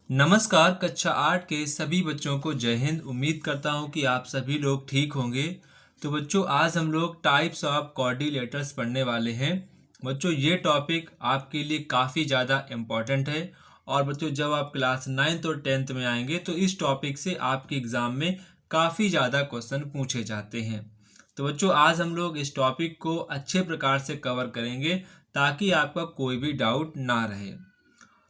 नमस्कार। कक्षा 8 के सभी बच्चों को जय हिंद। उम्मीद करता हूँ कि आप सभी लोग ठीक होंगे। तो बच्चों, आज हम लोग टाइप्स ऑफ कोऑर्डिनेटर्स पढ़ने वाले हैं। बच्चों, ये टॉपिक आपके लिए काफ़ी ज़्यादा इम्पॉर्टेंट है और बच्चों जब आप क्लास 9th और 10th में आएंगे तो इस टॉपिक से आपके एग्ज़ाम में काफ़ी ज़्यादा क्वेश्चन पूछे जाते हैं। तो बच्चों, आज हम लोग इस टॉपिक को अच्छे प्रकार से कवर करेंगे ताकि आपका कोई भी डाउट ना रहे।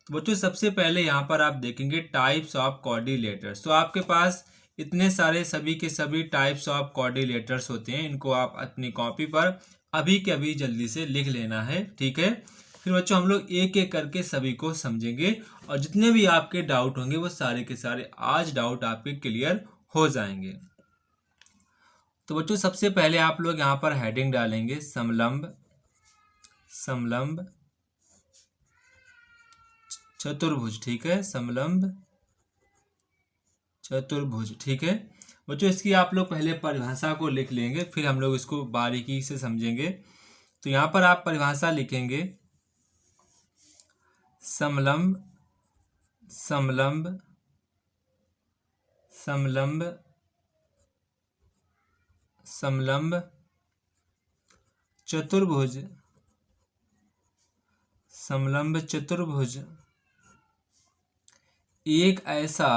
तो बच्चों, सबसे पहले यहाँ पर आप देखेंगे टाइप्स ऑफ कोऑर्डिनेटर्स। तो आपके पास इतने सारे सभी के सभी टाइप्स ऑफ कोऑर्डिनेटर्स होते हैं। इनको आप अपनी कॉपी पर अभी के अभी जल्दी से लिख लेना है, ठीक है। फिर बच्चों हम लोग एक एक करके सभी को समझेंगे और जितने भी आपके डाउट होंगे वो सारे के सारे आज डाउट आपके क्लियर हो जाएंगे। तो बच्चों, सबसे पहले आप लोग यहाँ पर हेडिंग डालेंगे समलंब समलंब चतुर्भुज, ठीक है। समलंब चतुर्भुज, ठीक है। बच्चों, इसकी आप लोग पहले परिभाषा को लिख लेंगे, फिर हम लोग इसको बारीकी से समझेंगे। तो यहाँ पर आप परिभाषा लिखेंगे समलंब समलंब समलंब समलंब चतुर्भुज समलंब चतुर्भुज एक ऐसा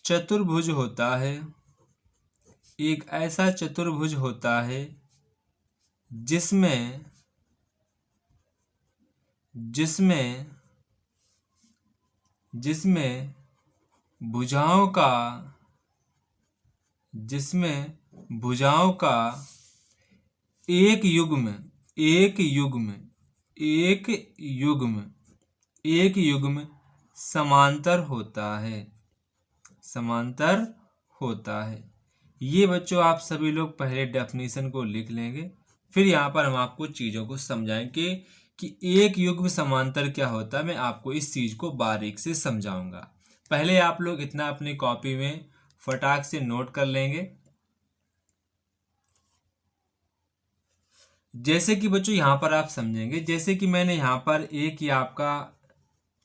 चतुर्भुज होता है, एक ऐसा चतुर्भुज होता है जिसमें जिसमें जिसमें भुजाओं का एक युग्म समांतर होता है। ये बच्चों आप सभी लोग पहले डेफिनेशन को लिख लेंगे, फिर यहाँ पर हम आपको चीज़ों को समझाएंगे कि एक युग्म समांतर क्या होता है। मैं आपको इस चीज़ को बारीक से समझाऊंगा। पहले आप लोग इतना अपनी कॉपी में फटाक से नोट कर लेंगे। जैसे कि बच्चों यहाँ पर आप समझेंगे, जैसे कि मैंने यहाँ पर एक ही आपका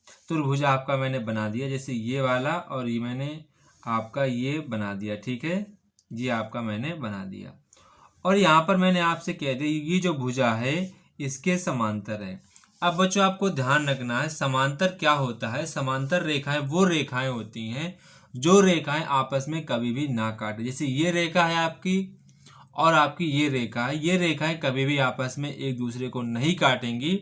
चतुर्भुज आपका मैंने बना दिया, जैसे ये वाला, और ये मैंने आपका ये बना दिया, ठीक है। ये आपका मैंने बना दिया और यहाँ पर मैंने आपसे कह दिया ये जो भुजा है इसके समांतर है। अब बच्चों आपको ध्यान रखना है, समांतर क्या होता है। समांतर रेखाएं वो रेखाएं होती हैं जो रेखाएं आपस में कभी भी ना काटे। जैसे ये रेखा है आपकी और आपकी ये रेखा है, ये रेखाएं कभी भी आपस में एक दूसरे को नहीं काटेंगी।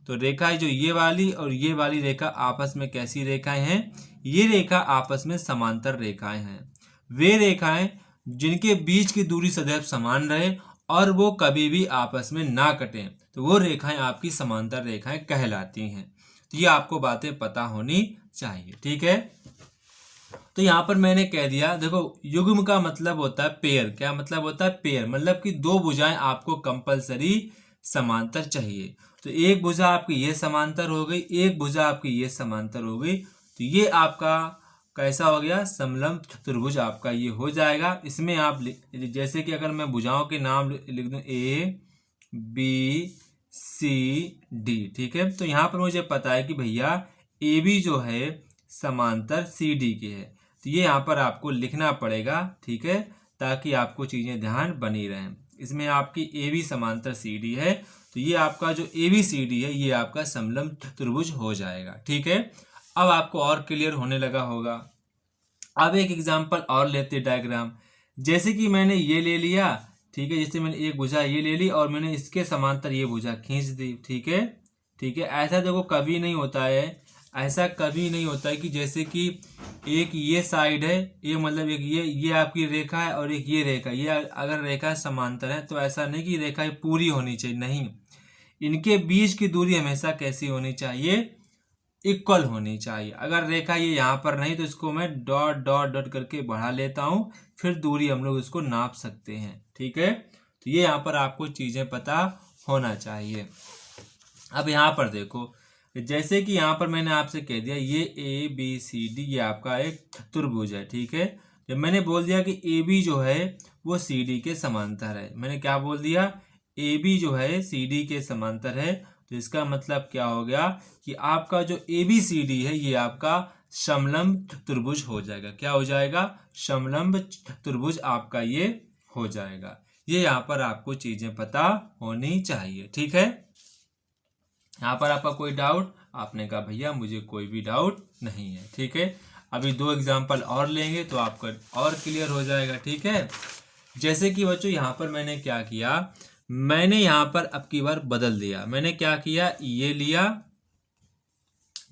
तो रेखाएं जो ये वाली और ये वाली रेखा आपस में कैसी रेखाएं हैं, ये रेखा आपस में समांतर रेखाएं हैं। वे रेखाएं जिनके बीच की दूरी सदैव समान रहे और वो कभी भी आपस में ना कटें, तो वो रेखाएं आपकी समांतर रेखाएं कहलाती हैं। तो ये आपको बातें पता होनी चाहिए, ठीक है। तो यहाँ पर मैंने कह दिया, देखो युग्म का मतलब होता है पेयर। क्या मतलब होता है? पेयर, मतलब कि दो भुजाएं आपको कंपलसरी समांतर चाहिए। तो एक भुजा आपकी ये समांतर हो गई, एक भुजा आपकी ये समांतर हो गई, तो ये आपका कैसा हो गया? समलंब चतुर्भुज आपका ये हो जाएगा। इसमें आप जैसे कि अगर मैं भुजाओं के नाम लिख दूं A B C D, ठीक है। तो यहाँ पर मुझे पता है कि भैया AB जो है समांतर CD के है, तो ये यहाँ पर आपको लिखना पड़ेगा, ठीक है, ताकि आपको चीजें ध्यान बनी रहें। इसमें आपकी AB समांतर CD है, तो ये आपका जो ABCD है ये आपका समलंब चतुर्भुज हो जाएगा, ठीक है। अब आपको और क्लियर होने लगा होगा। अब एक एग्जांपल और लेते डायग्राम। जैसे कि मैंने ये ले लिया, ठीक है, जैसे मैंने एक भुजा ये ले ली और मैंने इसके समांतर ये भुजा खींच दी, ठीक है, ठीक है। ऐसा देखो कभी नहीं होता है, ऐसा कभी नहीं होता है कि जैसे कि एक ये साइड है, ये मतलब एक ये आपकी रेखा है और एक ये रेखा, ये अगर रेखा समांतर है तो ऐसा नहीं कि रेखा पूरी होनी चाहिए, नहीं। इनके बीच की दूरी हमेशा कैसी होनी चाहिए? इक्वल होनी चाहिए। अगर रेखा ये यहाँ पर नहीं तो इसको मैं डॉट डॉट डॉट करके बढ़ा लेता हूँ, फिर दूरी हम लोग इसको नाप सकते हैं, ठीक है। तो ये यहाँ पर आपको चीजें पता होना चाहिए। अब यहाँ पर देखो, जैसे कि यहाँ पर मैंने आपसे कह दिया ये ABCD ये आपका एक चतुर्भुज है, ठीक है। जब मैंने बोल दिया कि AB जो है वो CD के समांतर है, मैंने क्या बोल दिया? AB जो है CD के समांतर है, तो इसका मतलब क्या हो गया कि आपका जो ABCD है ये आपका समलंब त्रिभुज हो जाएगा। क्या हो जाएगा? समलंब त्रिभुज आपका ये हो जाएगा। ये यहाँ पर आपको चीजें पता होनी चाहिए। ठीक है, यहाँ पर आपका कोई डाउट? आपने कहा भैया मुझे कोई भी डाउट नहीं है। ठीक है, अभी 2 एग्जाम्पल और लेंगे तो आपका और क्लियर हो जाएगा। ठीक है, जैसे कि बच्चों यहाँ पर मैंने क्या किया, मैंने यहाँ पर अब की बार बदल दिया। मैंने क्या किया, ये लिया,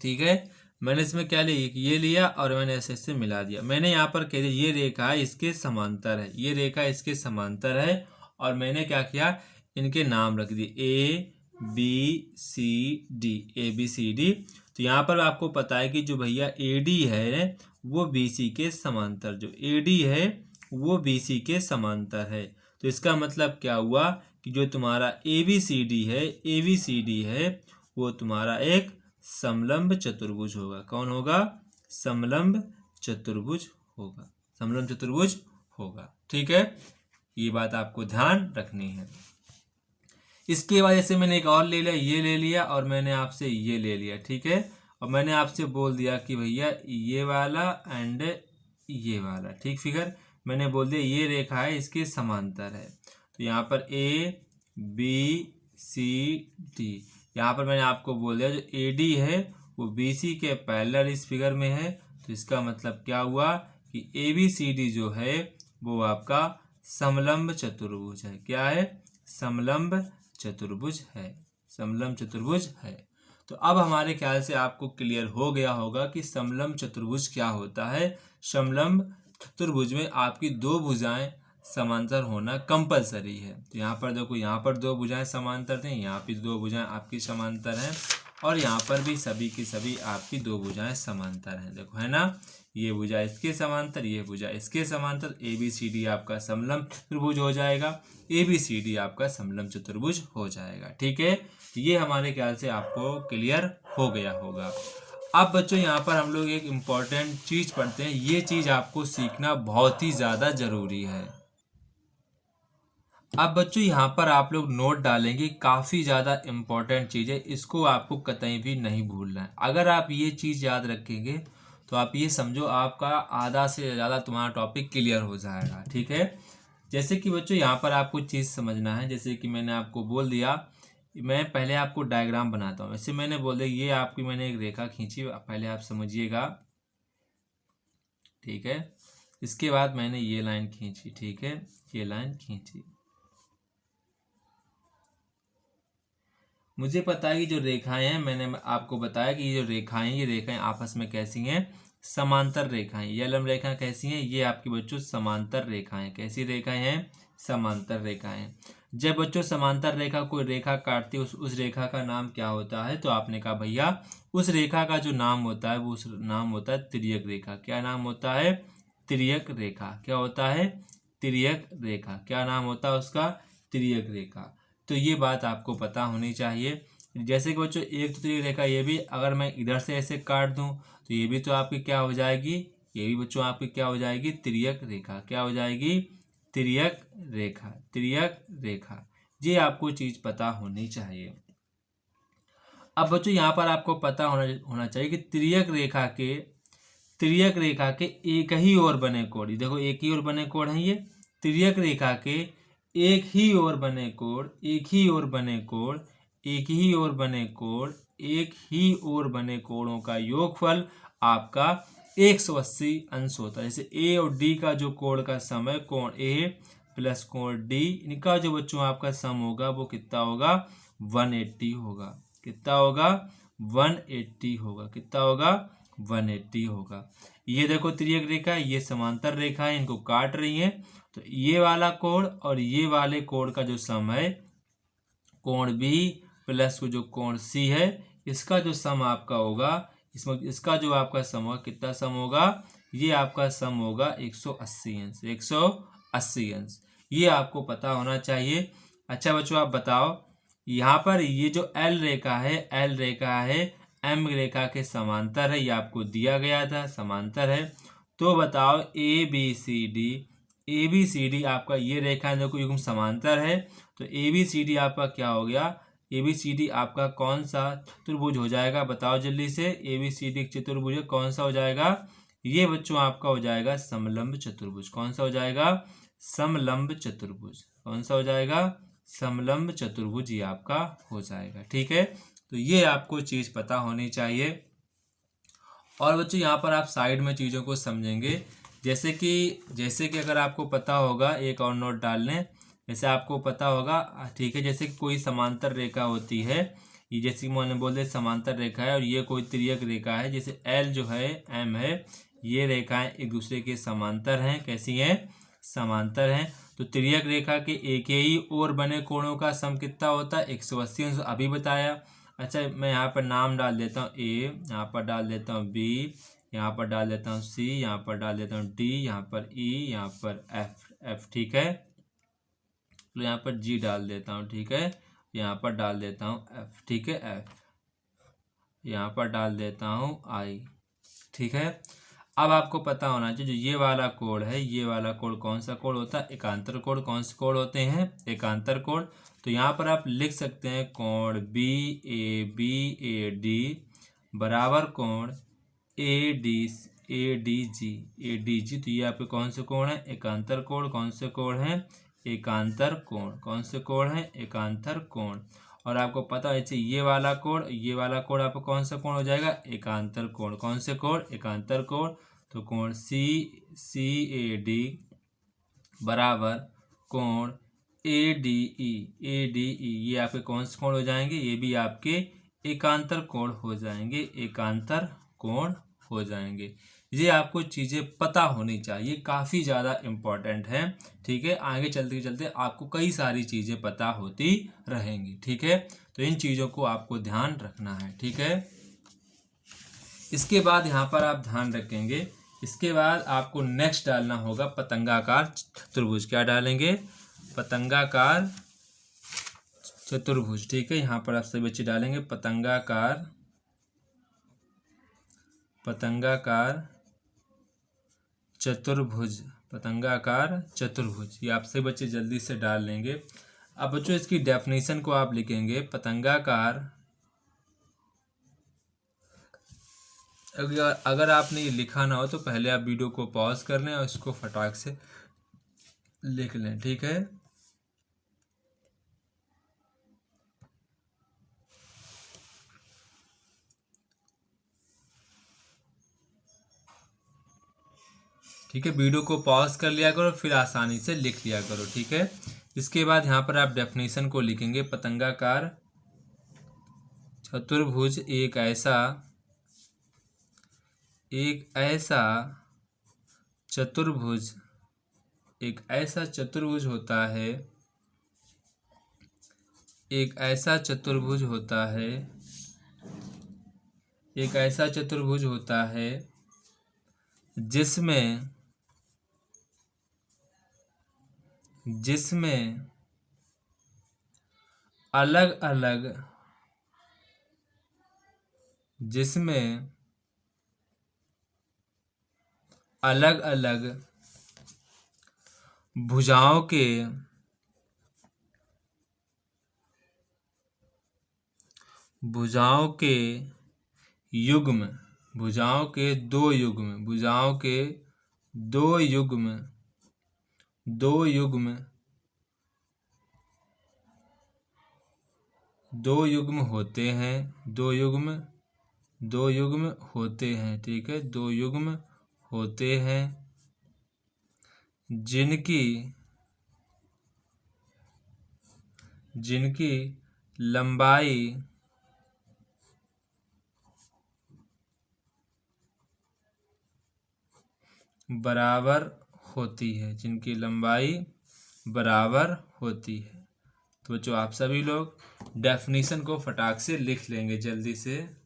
ठीक है, मैंने इसमें क्या लिया, ये लिया और मैंने ऐसे ऐसे मिला दिया। मैंने यहाँ पर कह दिया ये रेखा इसके समांतर है, ये रेखा इसके समांतर है, और मैंने क्या किया, इनके नाम रख दिए ABCD, ABCD। तो यहाँ पर आपको पता है कि जो भैया AD है वो BC के समांतर, जो AD है वो BC के समांतर है। तो इसका मतलब क्या हुआ कि जो तुम्हारा ABCD है वो तुम्हारा एक समलंब चतुर्भुज होगा। कौन होगा? समलंब चतुर्भुज होगा, समलंब चतुर्भुज होगा। ठीक है, ये बात आपको ध्यान रखनी है। इसके बाद जैसे मैंने एक और ले लिया, ये ले लिया, और मैंने आपसे ये ले लिया। ठीक है, और मैंने आपसे बोल दिया कि भैया ये वाला एंड ये वाला, ठीक, फिगर मैंने बोल दिया ये रेखा है इसके समांतर है। तो यहाँ पर ABCD, यहाँ पर मैंने आपको बोल दिया जो AD है वो BC के पैरेलल इस फिगर में है। तो इसका मतलब क्या हुआ कि ABCD जो है वो आपका समलंब चतुर्भुज है। क्या है? समलंब चतुर्भुज है, समलंब चतुर्भुज है। तो अब हमारे ख्याल से आपको क्लियर हो गया होगा कि समलंब चतुर्भुज क्या होता है। समलंब चतुर्भुज में आपकी 2 भुजाएं समांतर होना कंपलसरी है। तो यहाँ पर देखो, यहाँ पर 2 भुजाएं समांतर थे, यहाँ पे 2 भुजाएं आपकी समांतर हैं, और यहाँ पर भी सभी की सभी आपकी 2 भुजाएं समांतर हैं। देखो, है ना, ये भुजा इसके समांतर, ये भुजा इसके समांतर। ABCD आपका समलंब त्रिभुज हो जाएगा, ABCD आपका समलंब चतुर्भुज हो जाएगा। ठीक है, ये हमारे ख्याल से आपको क्लियर हो गया होगा। अब बच्चों यहाँ पर हम लोग एक इम्पॉर्टेंट चीज पढ़ते हैं, ये चीज आपको सीखना बहुत ही ज्यादा जरूरी है। अब बच्चों यहाँ पर आप लोग नोट डालेंगे, काफी ज्यादा इम्पोर्टेंट चीज है, इसको आपको कतई भी नहीं भूलना है। अगर आप ये चीज याद रखेंगे तो आप ये समझो आपका आधा से ज्यादा तुम्हारा टॉपिक क्लियर हो जाएगा। ठीक है, जैसे कि बच्चों यहाँ पर आपको चीज समझना है, जैसे कि मैंने आपको बोल दिया, मैं पहले आपको डायग्राम बनाता हूँ। ऐसे मैंने बोल दिया ये आपकी मैंने एक रेखा खींची, पहले आप समझिएगा। ठीक है, इसके बाद मैंने ये लाइन खींची, ठीक है, ये लाइन खींची। मुझे पता है कि जो रेखाएं हैं, मैंने आपको बताया कि ये जो रेखाएं, ये रेखाएं आपस में कैसी हैं, समांतर रेखाएं। ये लंब रेखाएं कैसी हैं, ये आपकी बच्चों समांतर रेखाएं। कैसी रेखाएं हैं? समांतर रेखाएं। जब बच्चों समांतर रेखा कोई रेखा काटती है, उस रेखा का नाम क्या होता है? तो आपने कहा भैया उस रेखा का जो नाम होता है वो उस नाम होता है तिर्यक रेखा। क्या नाम होता है? तिर्यक रेखा। क्या होता है? तिर्यक रेखा। क्या नाम होता है उसका? तिर्यक रेखा। तो ये बात आपको पता होनी चाहिए। जैसे कि बच्चों एक तिर्यक रेखा, ये भी अगर मैं इधर से ऐसे काट दूं तो ये भी तो आपकी क्या हो जाएगी? ये भी बच्चों आपकी क्या हो जाएगी? तिर्यक रेखा। क्या हो जाएगी? तिर्यक रेखा। तिर्यक रेखा, ये आपको चीज पता होनी चाहिए। अब बच्चों यहाँ पर आपको पता होना चाहिए कि तिर्यक रेखा के एक ही ओर बने कोण, देखो एक ही ओर बने कोण है ये। तिर्यक रेखा के एक ही ओर बने कोण, एक ही ओर बने कोण, एक ही ओर बने कोण, एक ही ओर बने कोणों का योगफल आपका 180 अंश होता है। जैसे ए और डी का जो कोण का सम है, कोण ए प्लस कोण डी, इनका जो बच्चों आपका सम होगा वो कितना होगा? 180 होगा। कितना होगा? 180 होगा। कितना होगा? 180 होगा। ये देखो तिर्यक रेखा, ये समांतर रेखा है, इनको काट रही है। तो ये वाला कोण और ये वाले कोण का जो सम है, कोण बी प्लस जो कोण सी है, इसका जो सम आपका होगा, इसमें इसका जो आपका सम होगा, कितना सम होगा? ये आपका सम होगा 180 अंश। 180 अंश, ये आपको पता होना चाहिए। अच्छा बच्चों आप बताओ, यहाँ पर ये जो एल रेखा है एम रेखा के समांतर है, ये आपको दिया गया था, समांतर है। तो बताओ ABCD आपका ये रेखा देखो युग्म समांतर है, तो ABCD आपका क्या हो गया? ABCD आपका कौन सा चतुर्भुज हो जाएगा, बताओ जल्दी से। ABCD एक चतुर्भुज कौन सा हो जाएगा, ये बच्चों आपका हो जाएगा समलंब चतुर्भुज। कौन सा हो जाएगा, समलंब चतुर्भुज। कौन सा हो जाएगा, समलंब चतुर्भुज, ये आपका हो जाएगा। ठीक है, तो ये आपको चीज पता होनी चाहिए। और बच्चों यहाँ पर आप साइड में चीज़ों को समझेंगे, जैसे कि अगर आपको पता होगा, एक और नोट डाल लें, जैसे आपको पता होगा, ठीक है, जैसे कि कोई समांतर रेखा होती है, ये जैसे कि मैंने बोल दिया समांतर रेखा है, और ये कोई तिर्यक रेखा है, जैसे L जो है, M है, ये रेखाएं एक दूसरे के समांतर हैं। कैसी हैं, समांतर हैं। तो तिर्यक रेखा के एक ही ओर बने कोणों का सम कितना होता है, 180 अंश, अभी बताया। अच्छा, मैं यहाँ पर नाम डाल देता हूँ A, यहाँ पर डाल देता हूँ B, यहाँ पर डाल देता हूँ C, यहाँ पर डाल देता हूँ D, यहाँ पर E, यहाँ पर F। ठीक है, तो यहाँ पर G डाल देता हूँ। ठीक है, यहाँ पर डाल देता हूँ F। ठीक है, F यहाँ पर डाल देता हूँ I। ठीक है, अब आपको पता होना चाहिए, जो ये वाला कोण है, ये वाला कोण कौन सा कोण होता है, एकांतर कोण। कौन से कोण होते हैं, एकांतर कोण। तो यहाँ पर आप लिख सकते हैं कोण BABAD बराबर कोण ADG। तो ये आपके कौन से कोण है, एकांतर कोण। कौन से कोण है, एकांतर कोण। कौन से कोण है, एकांतर कोण। और आपको पता है ये वाला कोण आपको कौन सा कोण हो जाएगा, एकांतर कोण। कौन से कोण, एकांतर कोण। तो कोण CAD बराबर कोण ADE। ये आपके कौन से कोण हो जाएंगे, ये भी आपके एकांतर कोण हो जाएंगे, एकांतर कोण हो जाएंगे। ये आपको चीज़ें पता होनी चाहिए, काफ़ी ज़्यादा इम्पोर्टेंट है। ठीक है, आगे चलते चलते आपको कई सारी चीज़ें पता होती रहेंगी। ठीक है, तो इन चीज़ों को आपको ध्यान रखना है। ठीक है, इसके बाद यहाँ पर आप ध्यान रखेंगे, इसके बाद आपको नेक्स्ट डालना होगा पतंगाकार चतुर्भुज। क्या डालेंगे, पतंगाकार चतुर्भुज। ठीक है, यहाँ पर आप सभी बच्चे डालेंगे पतंगाकार चतुर्भुज। पतंगाकार चतुर्भुज, ये आप सभी बच्चे जल्दी से डाल लेंगे। अब बच्चों इसकी डेफिनेशन को आप लिखेंगे, पतंगाकार, अगर आपने ये लिखा ना हो तो पहले आप वीडियो को पॉज कर लें और इसको फटाक से लिख लें। ठीक है, ठीक है, वीडियो को पॉज कर लिया करो, फिर आसानी से लिख लिया करो। ठीक है, इसके बाद यहाँ पर आप डेफिनेशन को लिखेंगे, पतंगाकार चतुर्भुज एक ऐसा चतुर्भुज होता है, एक ऐसा चतुर्भुज होता है जिसमें अलग अलग भुजाओं के युग्म, भुजाओं के दो युग्म होते हैं। ठीक है, दो युग्म होते हैं जिनकी लंबाई बराबर होती है, तो जो आप सभी लोग डेफिनेशन को फटाक से लिख लेंगे जल्दी से।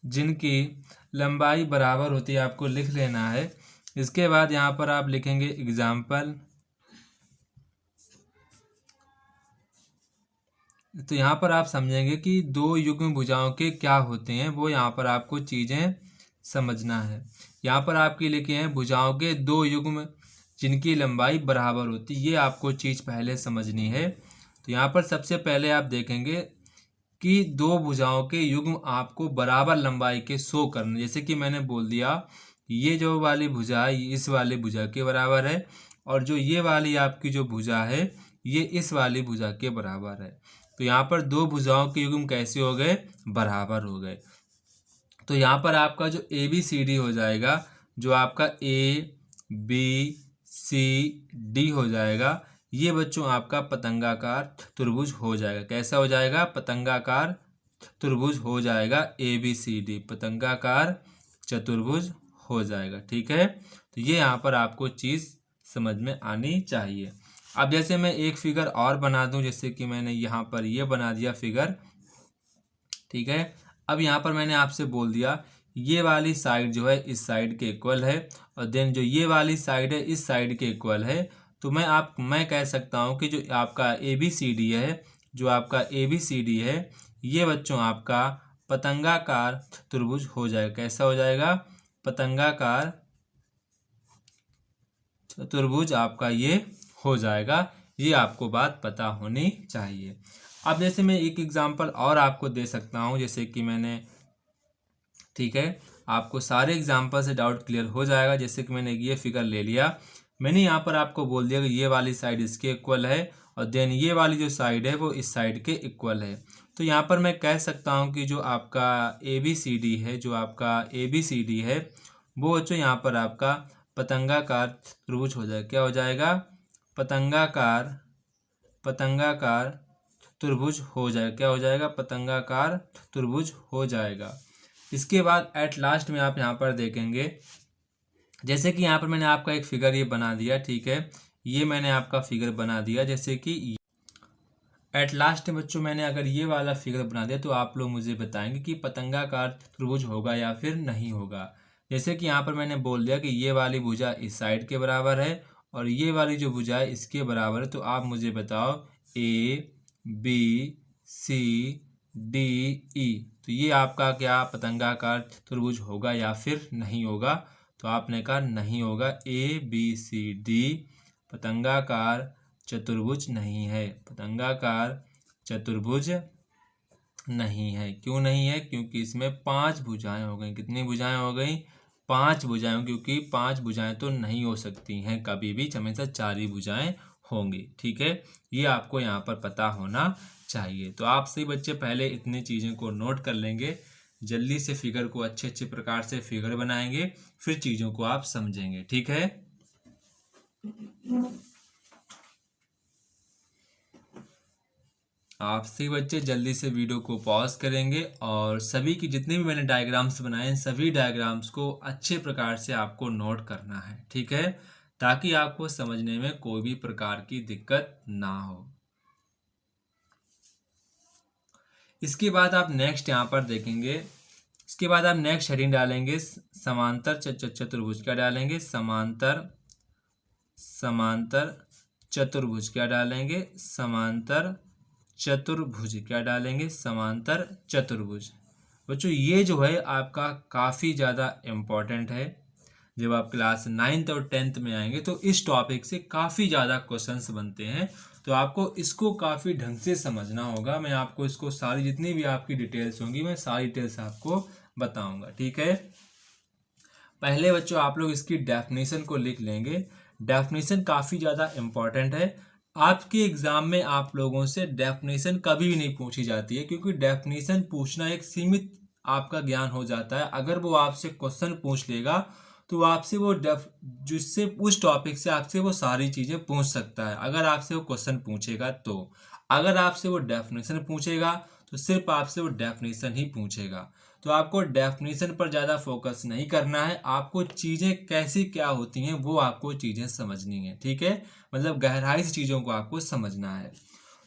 जिनकी लंबाई बराबर होती है, आपको लिख लेना है। इसके बाद यहाँ पर आप लिखेंगे एग्जाम्पल। तो यहाँ पर आप समझेंगे कि दो युग्म भुजाओं के क्या होते हैं, वो यहाँ पर आपको चीज़ें समझना है। यहाँ पर आपके लिखे हैं भुजाओं के दो युग्म जिनकी लंबाई बराबर होती है, ये आपको चीज़ पहले समझनी है। तो यहाँ पर सबसे पहले आप देखेंगे कि दो भुजाओं के युग्म आपको बराबर लंबाई के शो करने। जैसे कि मैंने बोल दिया ये जो वाली भुजा है इस वाली भुजा के बराबर है, और जो ये वाली आपकी जो भुजा है ये इस वाली भुजा के बराबर है। तो यहाँ पर दो भुजाओं के युग्म कैसे हो गए, बराबर हो गए। तो यहाँ पर आपका जो ए बी सी डी हो जाएगा, जो आपका ए बी सी डी हो जाएगा, ये बच्चों आपका पतंगाकार त्रिभुज हो जाएगा। कैसा हो जाएगा, पतंगाकार त्रिभुज हो जाएगा। ए बी सी डी पतंगाकार चतुर्भुज हो जाएगा। ठीक है, तो ये यहाँ पर आपको चीज़ समझ में आनी चाहिए। अब जैसे मैं एक फिगर और बना दूं, जैसे कि मैंने यहाँ पर ये बना दिया फिगर। ठीक है, अब यहाँ पर मैंने आपसे बोल दिया ये वाली साइड जो है इस साइड के इक्वल है, और देन जो ये वाली साइड है इस साइड के इक्वल है। तो मैं कह सकता हूँ कि जो आपका ए बी सी डी है, जो आपका ए बी सी डी है, ये बच्चों आपका पतंगाकार त्रिभुज हो जाएगा। कैसा हो जाएगा, पतंगाकार चतुर्भुज आपका ये हो जाएगा। ये आपको बात पता होनी चाहिए। अब जैसे मैं एक एग्जांपल और आपको दे सकता हूँ, जैसे कि मैंने, ठीक है, आपको सारे एग्जांपल से डाउट क्लियर हो जाएगा। जैसे कि मैंने ये फिगर ले लिया, मैंने यहाँ पर आपको बोल दिया कि ये वाली साइड इसके इक्वल है, और देन ये वाली जो साइड है वो इस साइड के इक्वल है। तो यहाँ पर मैं कह सकता हूँ कि जो आपका ए बी सी डी है, जो आपका ए बी सी डी है, वो बच्चों यहाँ पर आपका पतंगाकार त्रिभुज हो जाएगा। क्या हो जाएगा, पतंगाकार त्रिभुज हो जाएगा। क्या हो जाएगा, पतंगाकार त्रिभुज हो जाएगा। इसके बाद एट लास्ट में आप यहाँ पर देखेंगे, जैसे कि यहाँ पर मैंने आपका एक फिगर ये बना दिया। ठीक है, ये मैंने आपका फिगर बना दिया। जैसे कि एट लास्ट में बच्चों मैंने अगर ये वाला फिगर बना दिया, तो आप लोग मुझे बताएंगे कि पतंगाकार त्रिभुज होगा या फिर नहीं होगा। जैसे कि यहाँ पर मैंने बोल दिया कि ये वाली भुजा इस साइड के बराबर है, और ये वाली जो भुजा है इसके बराबर है। तो आप मुझे बताओ A B C D E, तो ये आपका क्या पतंगाकार त्रिभुज होगा या फिर नहीं होगा। तो आपने कहा नहीं होगा, ए बी सी डी पतंगाकार चतुर्भुज नहीं है, पतंगाकार चतुर्भुज नहीं है। क्यों नहीं है, क्योंकि इसमें 5 भुजाएं हो गई। कितनी भुजाएं हो गई, 5 भुजाएं, क्योंकि 5 भुजाएं तो नहीं हो सकती हैं कभी भी, हमेशा 4 ही भुजाएं होंगी। ठीक है, ये आपको यहाँ पर पता होना चाहिए। तो आप सभी बच्चे पहले इतनी चीज़ों को नोट कर लेंगे, जल्दी से फिगर को अच्छे अच्छे प्रकार से फिगर बनाएंगे, फिर चीज़ों को आप समझेंगे। ठीक है, आप सभी बच्चे जल्दी से वीडियो को पॉज करेंगे, और सभी की जितने भी मैंने डायग्राम्स बनाए हैं सभी डायग्राम्स को अच्छे प्रकार से आपको नोट करना है। ठीक है, ताकि आपको समझने में कोई भी प्रकार की दिक्कत ना हो। इसके बाद आप नेक्स्ट यहाँ पर देखेंगे, इसके बाद आप नेक्स्ट हेडिंग डालेंगे समांतर चतुर्भुज। क्या डालेंगे, समांतर चतुर्भुज। क्या डालेंगे, समांतर चतुर्भुज। क्या डालेंगे, समांतर चतुर्भुज। बच्चों ये जो है आपका काफ़ी ज़्यादा इम्पॉर्टेंट है। जब आप क्लास 9th और 10th में आएंगे तो इस टॉपिक से काफ़ी ज़्यादा क्वेश्चंस बनते हैं, तो आपको इसको काफ़ी ढंग से समझना होगा। मैं आपको इसको सारी जितनी भी आपकी डिटेल्स होंगी मैं सारी डिटेल्स आपको बताऊंगा। ठीक है, पहले बच्चों आप लोग इसकी डेफिनेशन को लिख लेंगे। डेफिनेशन काफ़ी ज़्यादा इम्पॉर्टेंट है। आपके एग्जाम में आप लोगों से डेफिनेशन कभी भी नहीं पूछी जाती है, क्योंकि डेफिनेशन पूछना एक सीमित आपका ज्ञान हो जाता है। अगर वो आपसे क्वेश्चन पूछ लेगा तो आपसे वो जिससे उस टॉपिक से आपसे वो सारी चीज़ें पूछ सकता है, अगर आपसे वो क्वेश्चन पूछेगा तो। अगर आपसे वो डेफिनेशन पूछेगा तो सिर्फ आपसे वो डेफिनेशन ही पूछेगा। तो आपको डेफिनेशन पर ज़्यादा फोकस नहीं करना है, आपको चीज़ें कैसी क्या होती हैं वो आपको चीज़ें समझनी है। ठीक है, मतलब गहराई से चीज़ों को आपको समझना है।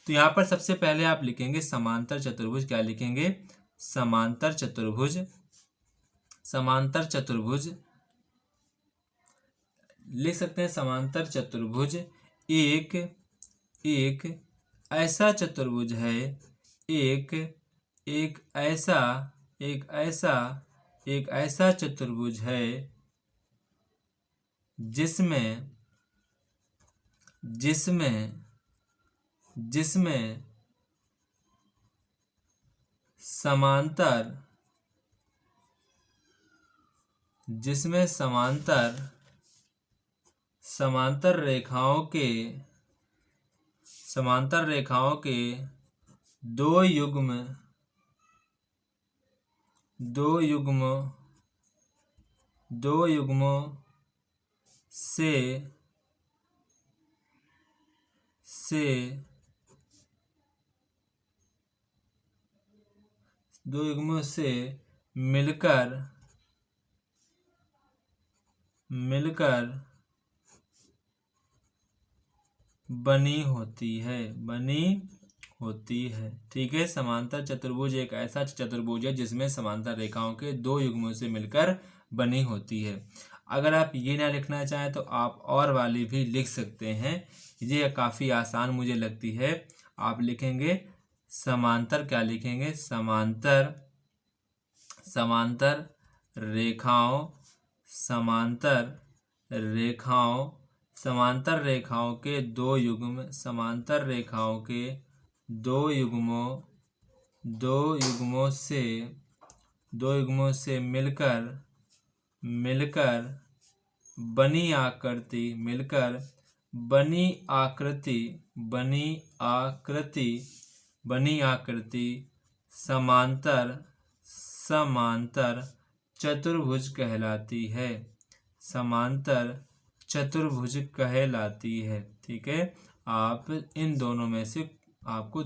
तो यहाँ पर सबसे पहले आप लिखेंगे समांतर चतुर्भुज। क्या लिखेंगे, समांतर चतुर्भुज। समांतर चतुर्भुज लिख सकते हैं। समांतर चतुर्भुज एक एक ऐसा चतुर्भुज है, एक एक ऐसा एक ऐसा चतुर्भुज है जिसमें जिसमें जिसमें समांतर समांतर रेखाओं के दो युग्मों से मिलकर बनी होती है। ठीक है, समांतर चतुर्भुज एक ऐसा चतुर्भुज है जिसमें समांतर रेखाओं के दो युग्मों से मिलकर बनी होती है। अगर आप ये ना लिखना चाहें तो आप और वाली भी लिख सकते हैं, ये काफ़ी आसान मुझे लगती है। आप लिखेंगे समांतर, क्या लिखेंगे? समांतर रेखाओं के दो युग्मों से मिलकर बनी आकृति समांतर चतुर्भुज कहलाती है। समांतर चतुर्भुज कहलाती है। ठीक है, आप इन दोनों में से आपको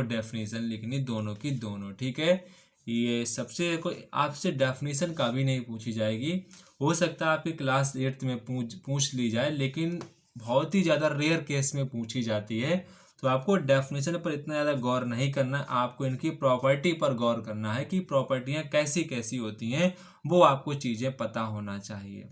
डेफिनेशन लिखनी, दोनों की दोनों। ठीक है, ये सबसे कोई आपसे डेफिनेशन का भी नहीं पूछी जाएगी। हो सकता है आपकी क्लास 8th में पूछ ली जाए, लेकिन बहुत ही ज़्यादा रेयर केस में पूछी जाती है। तो आपको डेफिनेशन पर इतना ज़्यादा गौर नहीं करना, आपको इनकी प्रॉपर्टी पर गौर करना है कि प्रॉपर्टियाँ कैसी कैसी होती हैं, वो आपको चीज़ें पता होना चाहिए।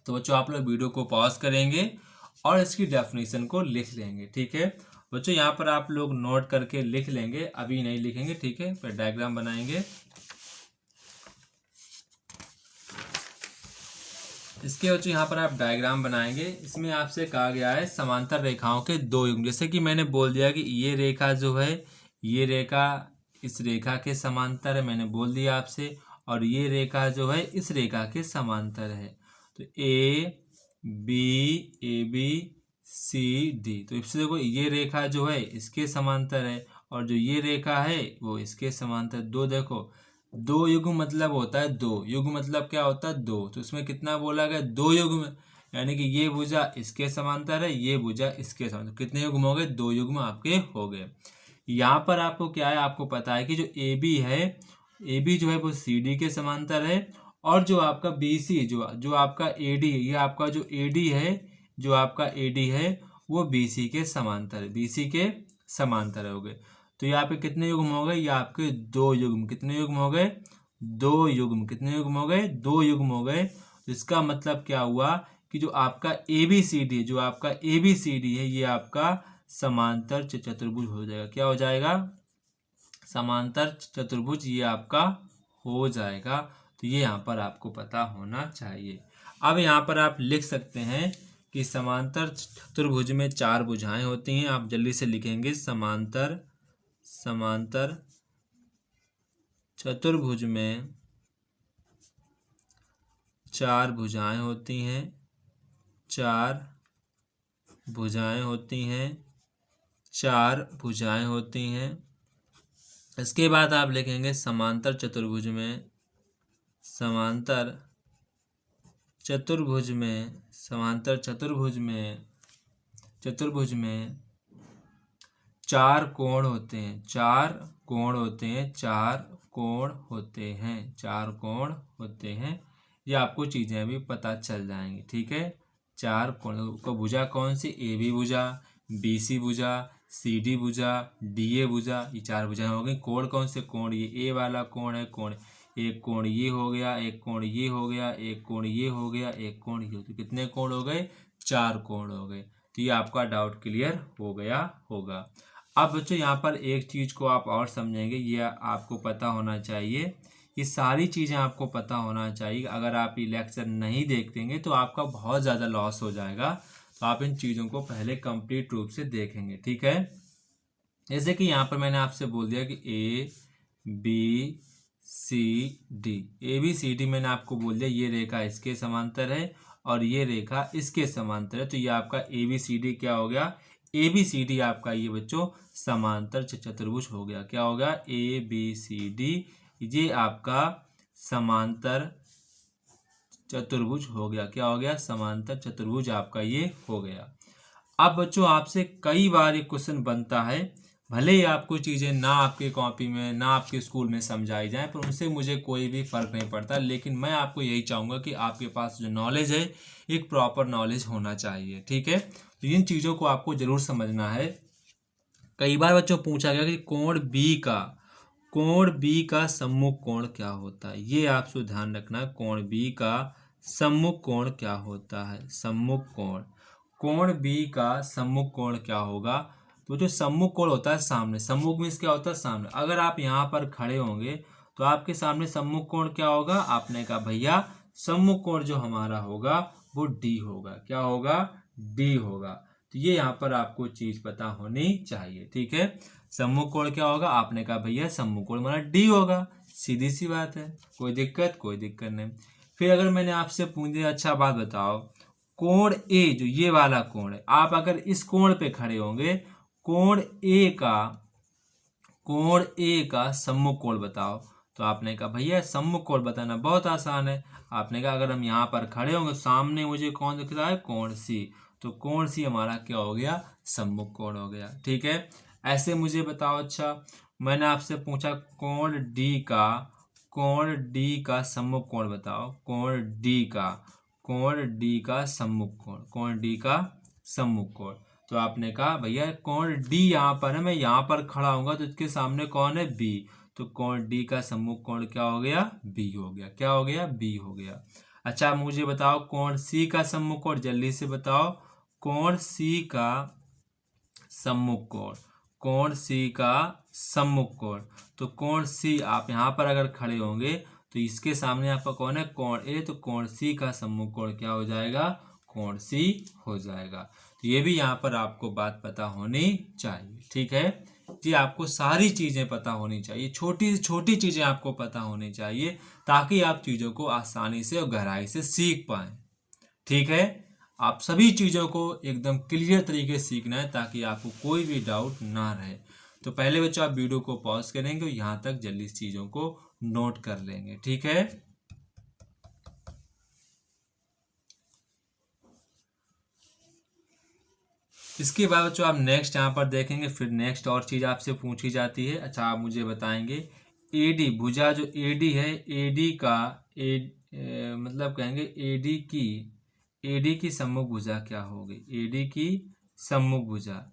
तो बच्चों, आप लोग वीडियो को पॉज करेंगे और इसकी डेफिनेशन को लिख लेंगे। ठीक है बच्चों, यहाँ पर आप लोग नोट करके लिख लेंगे, अभी नहीं लिखेंगे। ठीक है, फिर डायग्राम बनाएंगे। इसके बच्चों यहाँ पर आप डायग्राम बनाएंगे। इसमें आपसे कहा गया है समांतर रेखाओं के दो युग्म। जैसे कि मैंने बोल दिया कि ये रेखा जो है, ये रेखा इस रेखा के समांतर है, मैंने बोल दिया आपसे। और ये रेखा जो है इस रेखा के समांतर है। तो ए बी सी डी, तो इससे देखो ये रेखा जो है इसके समांतर है, और जो ये रेखा है वो इसके समांतर। दो युग्म मतलब होता है दो। युग्म मतलब क्या होता है? दो। तो इसमें कितना बोला गया? दो युग्म, यानी कि ये भुजा इसके समांतर है, ये भुजा इसके समांतर। कितने युग्म हो गए? दो युग्म आपके हो गए। यहाँ पर आपको क्या है, आपको पता है कि जो ए बी है, ए बी जो है वो सी डी के समांतर है, और जो आपका बी सी जो आपका ए डी है, ये आपका जो ए डी है, जो आपका ए डी है वो बी सी के समांतर है, बी सी के समांतर हो गए। तो यहाँ पे कितने युग्म हो गए? ये आपके दो युग्म। कितने युग्म हो गए? दो युग्म। कितने युग्म हो गए? दो युग्म हो गए। तो इसका मतलब क्या हुआ कि जो आपका ए बी सी डी, जो आपका ए बी सी डी है, ये आपका समांतर चतुर्भुज हो जाएगा। क्या हो जाएगा? समांतर चतुर्भुज ये आपका हो जाएगा। तो ये यहाँ पर आपको पता होना चाहिए। अब यहाँ पर आप लिख सकते हैं कि समांतर चतुर्भुज में चार भुजाएं होती हैं। आप जल्दी से लिखेंगे, समांतर चतुर्भुज में चार भुजाएं होती हैं। चार भुजाएं होती हैं। इसके बाद आप लिखेंगे समांतर चतुर्भुज में चार कोण होते हैं। चार कोण होते हैं। ये आपको चीजें भी पता चल जाएंगी। ठीक है, चार कोण को भुजा कौन सी? ए बी भुजा, बी सी भुजा, सी डी भुजा, डी ए भुजा, ये चार भुजाएं हो गई। कोण कौन से? कोण ये ए वाला कोण है, कोण एक कोण ये हो गया, एक कोण ये हो गया, एक कोण ये हो गया, एक कोण ये, तो कितने कोण हो गए? 4 कोण हो गए। तो ये आपका डाउट क्लियर हो गया होगा। अब बच्चों यहाँ पर एक चीज़ को आप और समझेंगे, ये आपको पता होना चाहिए, ये सारी चीज़ें आपको पता होना चाहिए। अगर आप ये लेक्चर नहीं देखेंगे तो आपका बहुत ज़्यादा लॉस हो जाएगा। तो आप इन चीज़ों को पहले कंप्लीट रूप से देखेंगे, ठीक है। जैसे कि यहाँ पर मैंने आपसे बोल दिया कि ए बी सी डी मैंने आपको बोल दिया, ये रेखा इसके समांतर है और ये रेखा इसके समांतर है। तो ये आपका ए बी सी डी क्या हो गया? ए बी सी डी आपका ये बच्चों समांतर चतुर्भुज हो गया। क्या हो गया? ए बी सी डी, ये आपका समांतर चतुर्भुज हो गया। क्या हो गया? समांतर चतुर्भुज आपका ये हो गया। अब बच्चों आपसे कई बार ये क्वेश्चन बनता है, भले ही आपको चीज़ें ना आपके कॉपी में ना आपके स्कूल में समझाई जाए, पर उनसे मुझे कोई भी फ़र्क नहीं पड़ता। लेकिन मैं आपको यही चाहूँगा कि आपके पास जो नॉलेज है एक प्रॉपर नॉलेज होना चाहिए, ठीक है। तो इन चीज़ों को आपको ज़रूर समझना है। कई बार बच्चों पूछा गया कि कोण बी का सम्मुख कोण क्या होता है, ये आपसे ध्यान रखना। कोण बी का सम्मुख कोण क्या होता है? सम्मुख कोण, कोण बी का सम्मुख कोण क्या होगा? तो जो सम्मुख कोण होता है सामने, सम्मुख मीन्स क्या होता है? सामने। अगर आप यहाँ पर खड़े होंगे तो आपके सामने सम्मुख कोण क्या होगा? आपने कहा भैया सम्मुख कोण जो हमारा होगा वो डी होगा। क्या होगा? डी होगा। तो ये यहाँ पर आपको चीज पता होनी चाहिए, ठीक है। सम्मुख कोण क्या होगा? आपने कहा भैया सम्मुख कोण हमारा डी होगा, सीधी सी बात है, कोई दिक्कत नहीं। फिर अगर मैंने आपसे पूछ दिया अच्छा बात बताओ, कोण ए जो ये वाला कोण है, आप अगर इस कोण पे खड़े होंगे, कोण ए का सम्मुख कोण बताओ। तो आपने कहा भैया सम्मुख कोण बताना बहुत आसान है। आपने कहा अगर हम यहाँ पर खड़े होंगे, सामने मुझे कौन दिख रहा है? कोण सी। तो कोण सी हमारा क्या हो गया? सम्मुख कोण हो गया, ठीक है। ऐसे मुझे बताओ, अच्छा मैंने आपसे पूछा कोण डी का सम्मुख कोण बताओ। कोण डी का सम्मुख कोण। तो आपने कहा भैया कोण डी यहाँ पर है, मैं यहाँ पर खड़ा होऊंगा तो इसके सामने कौन है? बी। तो कोण डी का सम्मुख कोण क्या हो गया? बी हो गया। क्या हो गया? बी हो गया। अच्छा मुझे बताओ कोण सी का सम्मुख कोण, जल्दी से बताओ। कोण सी का सम्मुख कोण, तो कोण सी आप यहाँ पर अगर खड़े होंगे तो इसके सामने आपका कौन है? कोण ए। तो कोण सी का सम्मुख कोण क्या हो जाएगा? कोण सी हो जाएगा। तो ये भी यहाँ पर आपको बात पता होनी चाहिए, ठीक है। जी आपको सारी चीजें पता होनी चाहिए, छोटी छोटी चीजें आपको पता होनी चाहिए, ताकि आप चीजों को आसानी से और गहराई से सीख पाए, ठीक है। आप सभी चीज़ों को एकदम क्लियर तरीके से सीखना है ताकि आपको कोई भी डाउट ना रहे। तो पहले बच्चों आप वीडियो को पॉज करेंगे और यहाँ तक जल्दी चीज़ों को नोट कर लेंगे, ठीक है। इसके बाद बच्चों आप नेक्स्ट यहाँ पर देखेंगे, फिर नेक्स्ट और चीज़ आपसे पूछी जाती है। अच्छा आप मुझे बताएंगे एडी भुजा जो एडी है, एडी का मतलब कहेंगे एडी की सम्मुख भुजा क्या होगी? एडी की सम्मुख भुजा,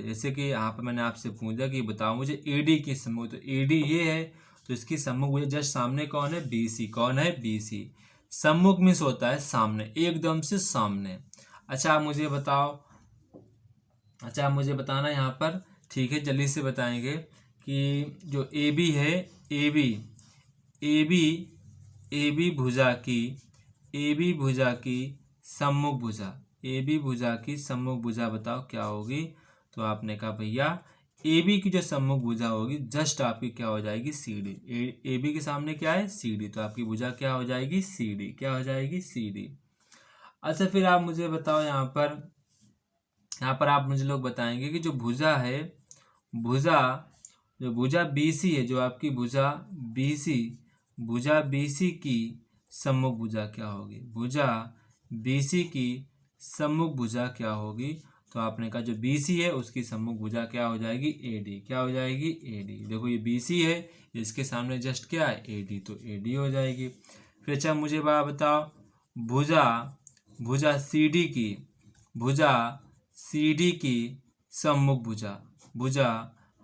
जैसे कि यहाँ पर मैंने आपसे पूछा कि बताओ मुझे एडी की सम्मुख, तो एडी ये है तो इसकी सम्मुख भुजा जस्ट सामने कौन है? बीसी। कौन है? बीसी। सम्मुख मीन्स होता है सामने, एकदम से सामने। अच्छा आप मुझे बताना यहाँ पर, ठीक है, जल्दी से बताएंगे कि जो ए बी है, ए बी भुजा की सम्मुख भुजा बताओ क्या होगी? तो आपने कहा भैया ए बी की जो सम्मुख भुजा होगी जस्ट आपकी क्या हो जाएगी? C D. ए बी के सामने क्या है? C D. तो आपकी भुजा क्या हो जाएगी? C D. क्या हो जाएगी? C D. अच्छा फिर आप मुझे बताओ यहाँ पर आप मुझे लोग बताएंगे कि जो भुजा है, जो भुजा बीसी है, जो आपकी भुजा बीसी की सम्मुख भुजा क्या होगी? भुजा बीसी की सम्मुख भुजा क्या होगी? तो आपने कहा जो बीसी है उसकी सम्मुख भुजा क्या हो जाएगी? एडी। क्या हो जाएगी? एडी। देखो ये बीसी है, इसके सामने जस्ट क्या है? एडी। तो एडी हो जाएगी। फिर अच्छा मुझे बताओ भुजा सीडी की सम्मुख भुजा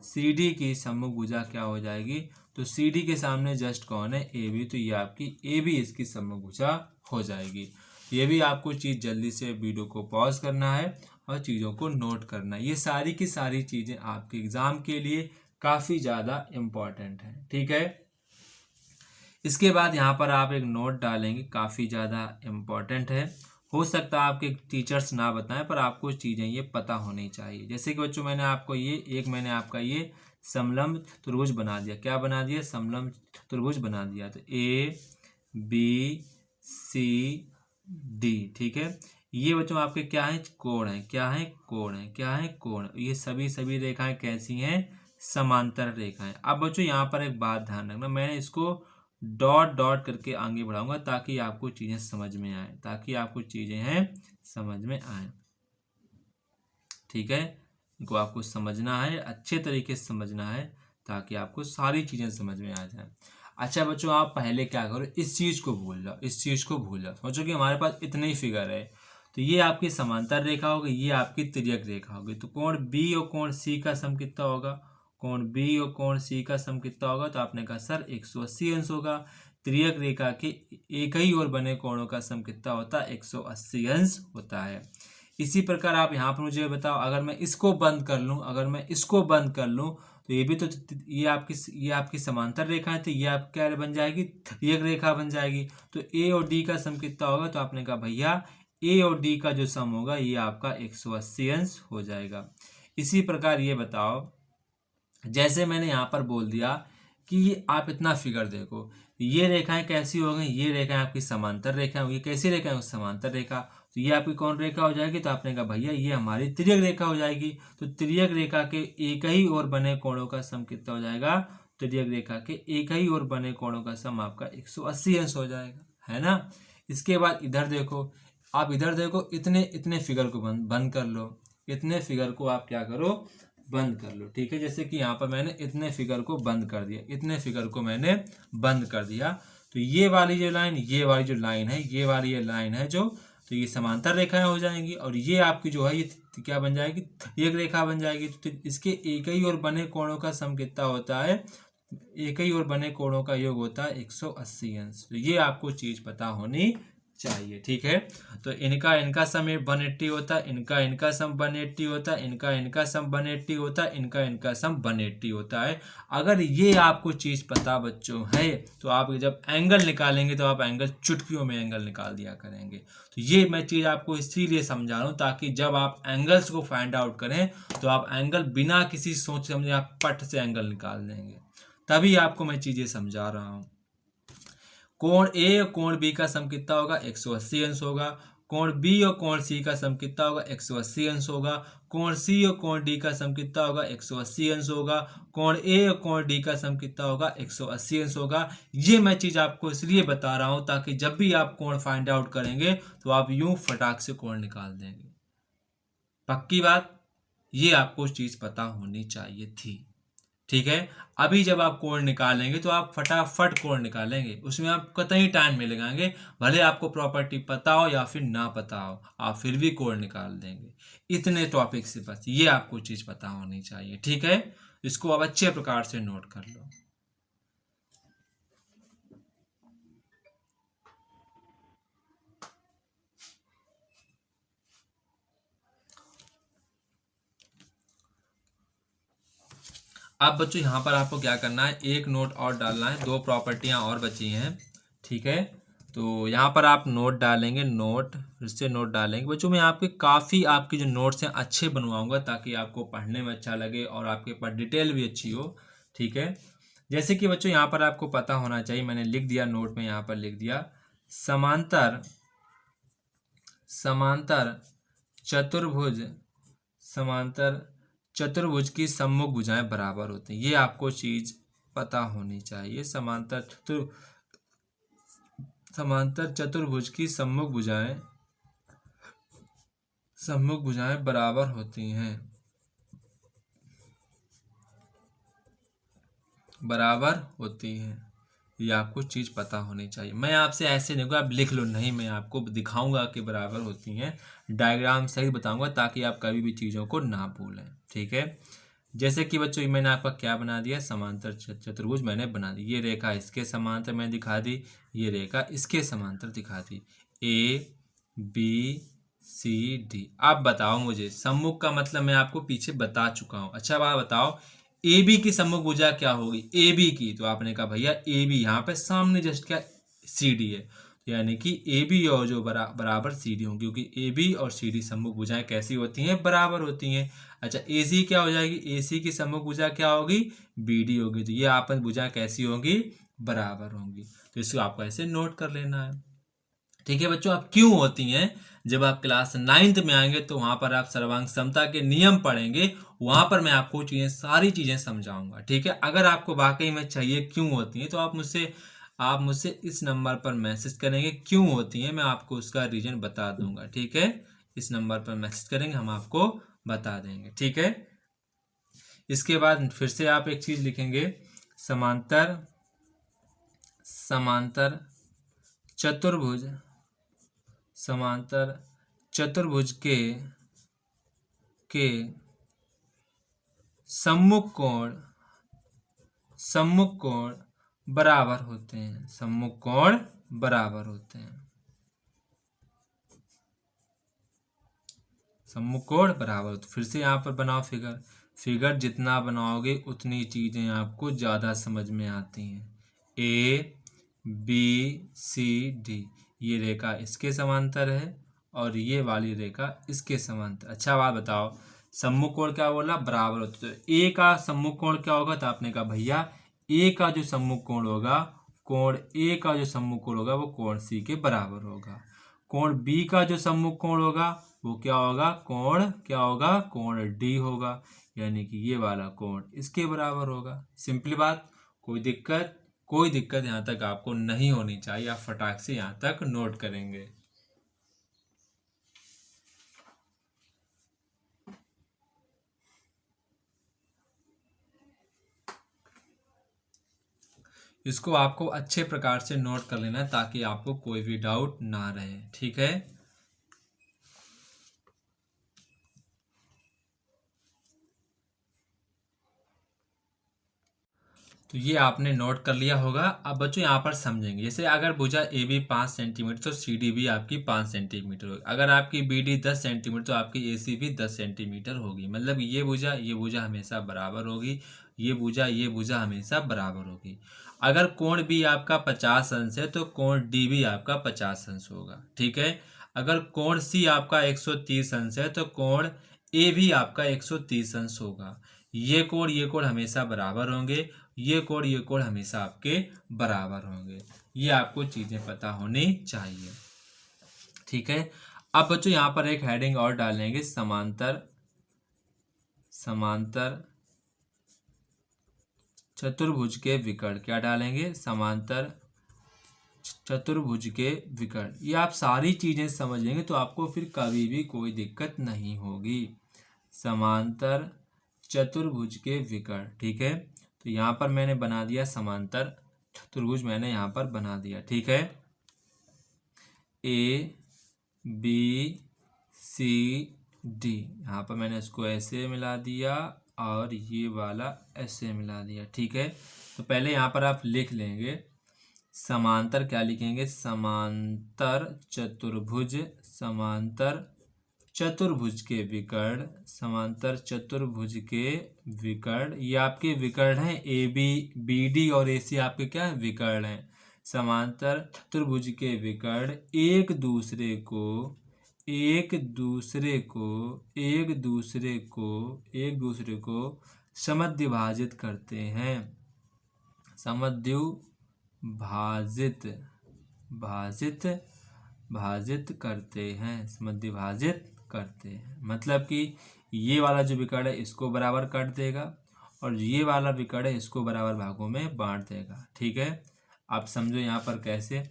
CD की सम्मुख भुजा क्या हो जाएगी, तो CD के सामने जस्ट कौन है, AB, तो ये आपकी AB इसकी सम्मुख भुजा हो जाएगी। ये भी आपको चीज़ जल्दी से वीडियो को पॉज करना है और चीज़ों को नोट करना है। ये सारी की सारी चीज़ें आपके एग्ज़ाम के लिए काफ़ी ज़्यादा इम्पॉर्टेंट हैं, ठीक है। इसके बाद यहाँ पर आप एक नोट डालेंगे, काफ़ी ज़्यादा इम्पॉर्टेंट है। हो सकता है आपके टीचर्स ना बताएं, पर आपको चीज़ें ये पता होनी चाहिए। जैसे कि बच्चों मैंने आपका ये समलंब त्रिभुज बना दिया। क्या बना दिया, समलंब त्रिभुज बना दिया। तो ABCD, ठीक है। ये बच्चों आपके क्या है, कोण है, क्या है, कोण है, क्या है, कोण। ये सभी रेखाएं कैसी हैं, समांतर रेखाएं। अब बच्चों यहाँ पर एक बात ध्यान रखना, मैंने इसको डॉट डॉट करके आगे बढ़ाऊंगा ताकि आपको चीजें समझ में आए, समझ में आए, ठीक है। इनको आपको समझना है, अच्छे तरीके से समझना है ताकि आपको सारी चीजें समझ में आ जाए। अच्छा बच्चों, आप पहले क्या करो, इस चीज को भूल जाओ, सोचो कि हमारे पास इतने ही फिगर है। तो ये आपकी समांतर रेखा होगी, ये आपकी तिर्यक रेखा होगी। तो कोण बी और कोण सी का सम कितना होगा, कोण बी और कोण सी का सम कितना होगा, तो आपने कहा सर 180 अंश होगा। तिर्यक रेखा के एक ही ओर बने कोणों का सम कितना होता है, 180 अंश होता है। इसी प्रकार आप यहाँ पर मुझे बताओ, अगर मैं इसको बंद कर लूँ, तो ये भी तो ये आपकी समांतर रेखा है, तो ये आप क्या बन जाएगी, तिर्यक रेखा बन जाएगी। तो ए और डी का सम कितना होगा, तो आपने कहा भैया ए और डी का जो सम होगा ये आपका 180 अंश हो जाएगा। इसी प्रकार ये बताओ, जैसे मैंने यहाँ पर बोल दिया कि आप इतना फिगर देखो, ये रेखाएं कैसी हो गई, ये रेखाएं आपकी समांतर रेखा होगी। कैसी रेखा है, समांतर रेखा। तो ये आपकी कौन रेखा हो जाएगी, तो आपने कहा भैया ये हमारी तिर्यक रेखा हो जाएगी। तो तिर्यक रेखा के एक ही ओर बने कोणों का सम कितना हो जाएगा, तिर्यक रेखा के एक ही ओर बने कोणों का सम आपका 180 अंश हो जाएगा, है ना। इसके बाद इधर देखो, आप इधर देखो, इतने फिगर को बंद कर लो, इतने फिगर को आप क्या करो, बंद कर लो, ठीक है। जैसे कि यहाँ पर मैंने इतने फिगर को बंद कर दिया, तो ये वाली जो लाइन, ये वाली लाइन है जो, तो ये समांतर रेखाएं हो जाएंगी। और ये आपकी जो है ये क्या बन जाएगी, एक रेखा बन जाएगी। तो इसके एक ही ओर बने कोणों का सम कितना होता है, एक ही ओर बने कोणों का योग होता है 180 अंश। तो ये आपको चीज पता होनी चाहिए, ठीक है। तो इनका सम 180 होता है, इनका सम 180 होता है, इनका सम 180 होता है, इनका सम 180 होता है। अगर ये आपको चीज पता बच्चों है, तो आप जब एंगल निकालेंगे तो आप एंगल चुटकियों में एंगल निकाल दिया करेंगे। तो ये मैं चीज आपको इसीलिए समझा रहा हूँ ताकि जब आप एंगल्स को फाइंड आउट करें तो आप एंगल बिना किसी सोच समझे आप पट से एंगल निकाल देंगे। तभी आपको मैं चीजें समझा रहा हूँ। कोण ए और कोण बी का सम कितना होगा, 180 अंश होगा। कोण बी और कोण सी का सम कितना होगा, 180 अंश होगा। कोण सी और कोण डी का सम कितना होगा, 180 अंश होगा। कोण ए और कोण डी का सम कितना होगा, 180 अंश होगा। ये मैं चीज आपको इसलिए बता रहा हूं ताकि जब भी आप कोण फाइंड आउट करेंगे तो आप यूं फटाक से कोण निकाल देंगे। पक्की बात, ये आपको चीज पता होनी चाहिए थी, ठीक है। अभी जब आप कोण निकालेंगे तो आप फटाफट कोण निकालेंगे, उसमें आप कतई टाइम नहीं लगाएंगे। भले आपको प्रॉपर्टी पता हो या फिर ना पता हो, आप फिर भी कोण निकाल देंगे। इतने टॉपिक से बस ये आपको चीज पता होनी चाहिए, ठीक है। इसको आप अच्छे प्रकार से नोट कर लो। अब बच्चों यहाँ पर आपको क्या करना है, एक नोट और डालना है, दो प्रॉपर्टियां और बची हैं, ठीक है। तो यहाँ पर आप नोट डालेंगे, नोट डालेंगे बच्चों। मैं आपकी जो नोट्स हैं अच्छे बनवाऊंगा ताकि आपको पढ़ने में अच्छा लगे और आपके पास डिटेल भी अच्छी हो, ठीक है। जैसे कि बच्चों यहाँ पर आपको पता होना चाहिए, मैंने लिख दिया नोट में, यहाँ पर लिख दिया समांतर चतुर्भुज की सम्मुख भुजाएं बराबर होती हैं। ये आपको चीज पता होनी चाहिए। समांतर चतुर्भुज की सम्मुख भुजाएं बराबर होती हैं, ये आपको चीज पता होनी चाहिए। मैं आपसे ऐसे नहीं आप लिख लो, नहीं, मैं आपको दिखाऊंगा कि बराबर होती हैं, डायग्राम सही बताऊंगा ताकि आप कभी भी चीजों को ना भूलें, ठीक है। जैसे कि बच्चों मैंने आपका क्या बना दिया, समांतर चतुर्भुज मैंने बना दी। ये रेखा इसके समांतर मैंने दिखा दी, ये रेखा इसके समांतर दिखा दी। A B C D. अब बताओ मुझे सम्मुख का मतलब मैं आपको पीछे बता चुका हूं। अच्छा बात बताओ, ए बी की सम्मुख भुजा क्या होगी, ए बी की। तो आपने कहा भैया ए बी यहाँ पे सामने जस्ट क्या सी डी है, यानी कि ए बी और जो बराबर सी डी होंगी, क्योंकि ए बी और सी डी सम्मुख भुजाएं कैसी होती हैं, बराबर होती हैं। अच्छा ए सी क्या हो जाएगी, ए सी की सम्मुख भुजा क्या होगी, बी डी होगी। तो ये आपस भुजाएं कैसी होंगी, बराबर होंगी। तो इसको आपको ऐसे नोट कर लेना है। ठीक है बच्चों, अब क्यों होती हैं, जब आप क्लास 9th में आएंगे तो वहां पर आप सर्वांग समता के नियम पढ़ेंगे, वहां पर मैं आपको सारी चीजें समझाऊंगा। ठीक है, अगर आपको वाकई में चाहिए क्यों होती हैं तो आप मुझसे इस नंबर पर मैसेज करेंगे, क्यों होती हैं मैं आपको उसका रीजन बता दूंगा। ठीक है, इस नंबर पर मैसेज करेंगे, हम आपको बता देंगे। ठीक है, इसके बाद फिर से आप एक चीज लिखेंगे, समांतर चतुर्भुज, समांतर चतुर्भुज के सम्मुख कोण बराबर होते हैं, सम्मुख कोण बराबर होते हैं, सम्मुख कोण बराबर होते। फिर से यहाँ पर बनाओ फिगर जितना बनाओगे उतनी चीजें आपको ज्यादा समझ में आती हैं। ए बी सी डी, ये रेखा इसके समांतर है और ये वाली रेखा इसके समांतर। अच्छा बात बताओ, सम्मुख कोण क्या बोला, बराबर होते। तो ए का सम्मुख कोण क्या होगा, तो आपने कहा भैया ए का जो सम्मुख कोण होगा, कोण ए का जो सम्मुख कोण होगा वो कोण सी के बराबर होगा। कोण बी का जो सम्मुख कोण होगा वो क्या होगा, कोण डी होगा, यानी कि ये वाला कोण इसके बराबर होगा। सिंपली बात, कोई दिक्कत यहाँ तक आपको नहीं होनी चाहिए। आप फटाक से यहाँ तक नोट करेंगे। इसको आपको अच्छे प्रकार से नोट कर लेना है ताकि आपको कोई भी डाउट ना रहे। ठीक है, तो ये आपने नोट कर लिया होगा। अब बच्चों यहाँ पर समझेंगे, जैसे अगर भुजा ए बी 5 सेंटीमीटर तो सी डी भी आपकी 5 सेंटीमीटर होगी। अगर आपकी बी डी 10 सेंटीमीटर तो आपकी ए सी भी 10 सेंटीमीटर होगी। मतलब ये भुजा हमेशा बराबर होगी, ये भुजा हमेशा बराबर होगी। अगर कोण बी आपका 50 अंश है तो कोण डी भी आपका 50 अंश होगा। ठीक है, अगर कोण सी आपका 130 अंश है तो कोण ए भी आपका 130 अंश होगा। ये कोण हमेशा बराबर होंगे, ये कोण हमेशा आपके बराबर होंगे। ये आपको चीजें पता होनी चाहिए। ठीक है, अब बच्चों यहाँ पर एक हेडिंग और डालेंगे, समांतर चतुर्भुज के विकर्ण। क्या डालेंगे, समांतर चतुर्भुज के विकर्ण। ये आप सारी चीजें समझ लेंगे तो आपको फिर कभी भी कोई दिक्कत नहीं होगी। समांतर चतुर्भुज के विकर्ण। ठीक है, तो यहाँ पर मैंने बना दिया समांतर चतुर्भुज, मैंने यहाँ पर बना दिया। ठीक है, ए बी सी डी, यहाँ पर मैंने इसको ऐसे मिला दिया और ये वाला ऐसे मिला दिया। ठीक है, तो पहले यहाँ पर आप लिख लेंगे समांतर, क्या लिखेंगे, समांतर चतुर्भुज, समांतर चतुर्भुज के विकर्ण, समांतर चतुर्भुज के विकर्ण। ये आपके विकर्ण हैं, ए बी बी डी और ए सी आपके क्या है, विकर्ण हैं। समांतर चतुर्भुज के विकर्ण एक दूसरे को समद्विभाजित करते हैं, समद्विभाजित करते हैं। मतलब कि ये वाला जो विकर्ण है इसको बराबर काट देगा और ये वाला विकर्ण है इसको बराबर भागों में बांट देगा। ठीक है, आप समझो यहाँ पर कैसे,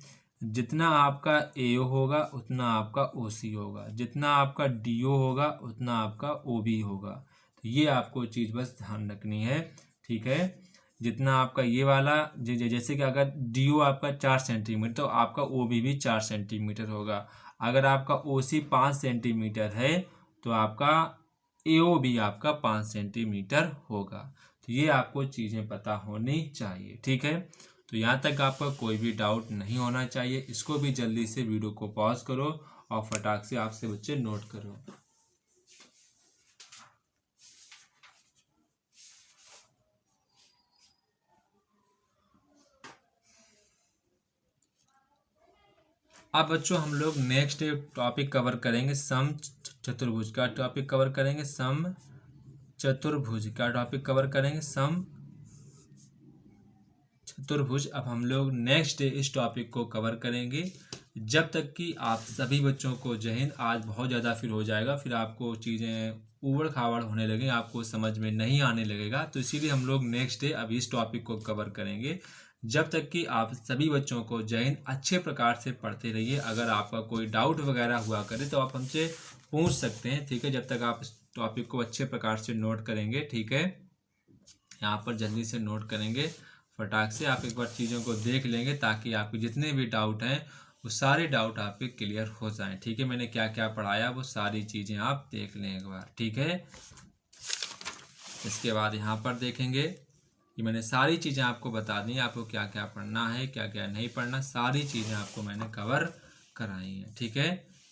जितना आपका AO होगा उतना आपका OC होगा, जितना आपका DO होगा उतना आपका OB होगा। तो ये आपको चीज़ बस ध्यान रखनी है। ठीक है, जितना आपका ये वाला जैसे कि अगर DO आपका 4 सेंटीमीटर तो आपका OB भी 4 सेंटीमीटर होगा। अगर आपका OC 5 सेंटीमीटर है तो आपका AO भी आपका 5 सेंटीमीटर होगा। तो ये आपको चीज़ें पता होनी चाहिए, ठीक है। तो यहाँ तक आपका कोई भी डाउट नहीं होना चाहिए। इसको भी जल्दी से वीडियो को पॉज करो और फटाक से आपसे बच्चे नोट करो। अब बच्चों हम लोग नेक्स्ट टॉपिक कवर करेंगे, सम चतुर्भुज का टॉपिक कवर करेंगे। सम चतुर्भुज का टॉपिक कवर करेंगे, सम चतुर्भुज। अब हम लोग नेक्स्ट डे इस टॉपिक को कवर करेंगे, जब तक कि आप सभी बच्चों को जय हिंद। आज बहुत ज़्यादा फिर हो जाएगा, फिर आपको चीज़ें उबड़ खाबड़ होने लगेंगी, आपको समझ में नहीं आने लगेगा। तो इसीलिए हम लोग नेक्स्ट डे अब इस टॉपिक को कवर करेंगे, जब तक कि आप सभी बच्चों को जय हिंद अच्छे प्रकार से पढ़ते रहिए। अगर आपका कोई डाउट वगैरह हुआ करे तो आप हमसे पूछ सकते हैं, ठीक है, जब तक आप इस टॉपिक को अच्छे प्रकार से नोट करेंगे, ठीक है। यहाँ पर जल्दी से नोट करेंगे फटाक से। आप एक बार चीज़ों को देख लेंगे ताकि आपके जितने भी डाउट हैं वो सारे डाउट आपके क्लियर हो जाएं, ठीक है। मैंने क्या क्या पढ़ाया वो सारी चीज़ें आप देख लें एक बार, ठीक है। इसके बाद यहाँ पर देखेंगे कि मैंने सारी चीज़ें आपको बता दी, आपको क्या क्या पढ़ना है, क्या क्या नहीं पढ़ना, सारी चीज़ें आपको मैंने कवर कराई हैं, ठीक है।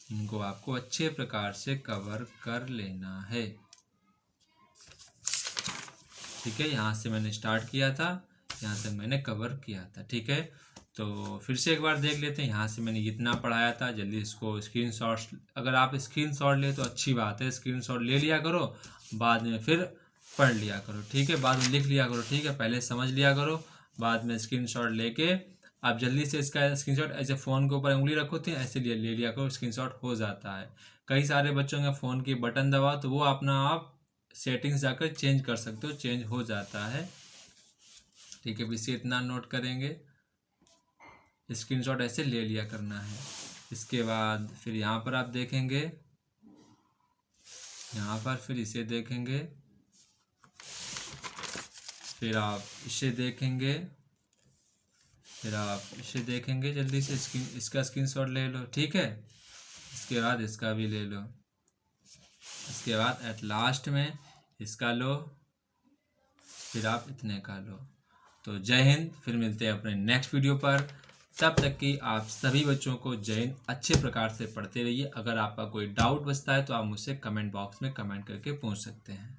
इनको आपको अच्छे प्रकार से कवर कर लेना है, ठीक है। यहाँ से मैंने स्टार्ट किया था, यहाँ तक मैंने कवर किया था, ठीक है। तो फिर से एक बार देख लेते हैं। यहाँ से मैंने जितना पढ़ाया था जल्दी इसको स्क्रीनशॉट, अगर आप स्क्रीनशॉट ले तो अच्छी बात है, स्क्रीनशॉट ले लिया करो, बाद में फिर पढ़ लिया करो, ठीक है। बाद में लिख लिया करो, ठीक है। पहले समझ लिया करो, बाद में स्क्रीनशॉट लेके आप जल्दी से इसका स्क्रीनशॉट, ऐसे फ़ोन के ऊपर उंगली रखो तो ऐसे ले लिया करो, स्क्रीनशॉट हो जाता है। कई सारे बच्चों के फ़ोन की बटन दबाओ तो वो अपना आप सेटिंग्स जाकर चेंज कर सकते हो, चेंज हो जाता है, ठीक है। इसे इतना नोट करेंगे, स्क्रीनशॉट ऐसे ले लिया करना है। इसके बाद फिर यहाँ पर आप देखेंगे, यहाँ पर फिर इसे देखेंगे, फिर आप इसे देखेंगे, फिर आप इसे देखेंगे, जल्दी से इसका स्क्रीनशॉट ले लो, ठीक है। इसके बाद इसका भी ले लो, इसके बाद एट लास्ट में इसका लो, फिर आप इतने का लो। तो जय हिंद, फिर मिलते हैं अपने नेक्स्ट वीडियो पर। तब तक कि आप सभी बच्चों को जय हिंद अच्छे प्रकार से पढ़ते रहिए। अगर आपका कोई डाउट बचता है तो आप मुझसे कमेंट बॉक्स में कमेंट करके पूछ सकते हैं।